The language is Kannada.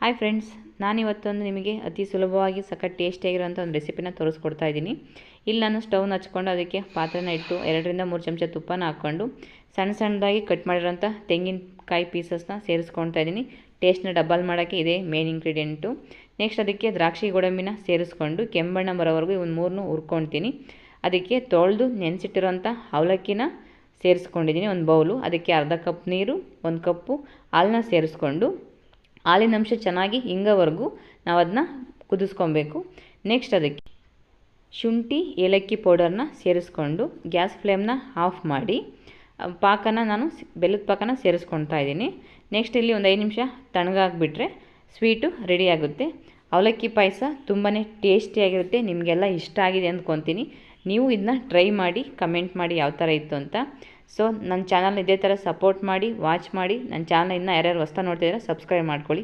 ಹಾಯ್ ಫ್ರೆಂಡ್ಸ್, ನಾನಿವತ್ತೊಂದು ನಿಮಗೆ ಅತಿ ಸುಲಭವಾಗಿ ಸಖತ್ ಟೇಸ್ಟಿಯಾಗಿರೋಂಥ ಒಂದು ರೆಸಿಪಿನ ತೋರಿಸ್ಕೊಡ್ತಾ ಇದ್ದೀನಿ. ಇಲ್ಲಿ ನಾನು ಸ್ಟವ್ನ ಹಚ್ಕೊಂಡು ಅದಕ್ಕೆ ಪಾತ್ರೆನ ಇಟ್ಟು 2-3 ಚಮಚ ತುಪ್ಪನ ಹಾಕ್ಕೊಂಡು ಸಣ್ಣದಾಗಿ ಕಟ್ ಮಾಡಿರೋಂಥ ತೆಂಗಿನಕಾಯಿ ಪೀಸಸ್ನ ಸೇರಿಸ್ಕೊಳ್ತಾ ಇದ್ದೀನಿ. ಟೇಸ್ಟ್ನ ಡಬಲ್ ಮಾಡೋಕ್ಕೆ ಇದೇ ಮೇನ್ ಇಂಗ್ರೀಡಿಯೆಂಟು. ನೆಕ್ಸ್ಟ್ ಅದಕ್ಕೆ ದ್ರಾಕ್ಷಿ ಗೋಡಂಬಿನ ಸೇರಿಸ್ಕೊಂಡು ಕೆಂಬಣ್ಣ ಬರೋವರೆಗೂ ಇವನ್ನ 3 ಹುರ್ಕೊಳ್ತೀನಿ. ಅದಕ್ಕೆ ತೊಳೆದು ನೆನೆಸಿಟ್ಟಿರೋಂಥ ಅವಲಕ್ಕಿನ ಸೇರಿಸ್ಕೊಂಡಿದ್ದೀನಿ ಒಂದು ಬೌಲು. ಅದಕ್ಕೆ ಅರ್ಧ ಕಪ್ ನೀರು, 1 ಕಪ್ಪು ಹಾಲನ್ನ ಸೇರಿಸ್ಕೊಂಡು ಹಾಲಿನ ಅಂಶ ಚೆನ್ನಾಗಿ ಹಿಂಗೋವರೆಗೂ ನಾವು ಅದನ್ನ ಕುದಿಸ್ಕೊಬೇಕು. ನೆಕ್ಸ್ಟ್ ಅದಕ್ಕೆ ಶುಂಠಿ ಏಲಕ್ಕಿ ಪೌಡರ್ನ ಸೇರಿಸ್ಕೊಂಡು ಗ್ಯಾಸ್ ಫ್ಲೇಮ್ನ ಆಫ್ ಮಾಡಿ ಪಾಕನ ನಾನು ಬೆಲ್ಲದ ಪಾಕನ ಸೇರಿಸ್ಕೊಳ್ತಾ ಇದ್ದೀನಿ. ನೆಕ್ಸ್ಟ್ ಇಲ್ಲಿ ಒಂದು 5 ನಿಮಿಷ ತಣ್ಣಗಾಗ್ಬಿಟ್ರೆ ಸ್ವೀಟು ರೆಡಿ ಆಗುತ್ತೆ. ಅವಲಕ್ಕಿ ಪಾಯಸ ತುಂಬಾ ಟೇಸ್ಟಿಯಾಗಿರುತ್ತೆ. ನಿಮಗೆಲ್ಲ ಇಷ್ಟ ಆಗಿದೆ ಅಂದ್ಕೊತೀನಿ. ನೀವು ಇದನ್ನ ಟ್ರೈ ಮಾಡಿ ಕಮೆಂಟ್ ಮಾಡಿ ಯಾವ ಥರ ಇತ್ತು ಅಂತ. ಸೊ ನನ್ನ ಚಾನಲ್ ಇದೇ ಥರ ಸಪೋರ್ಟ್ ಮಾಡಿ, ವಾಚ್ ಮಾಡಿ. ನನ್ನ ಚಾನಲ್ ಇನ್ನೂ ಯಾರ್ಯಾರು ಹೊಸ್ದಾಗಿ ನೋಡ್ತಿದ್ದಾರೆ ಸಬ್ಸ್ಕ್ರೈಬ್ ಮಾಡ್ಕೊಳ್ಳಿ.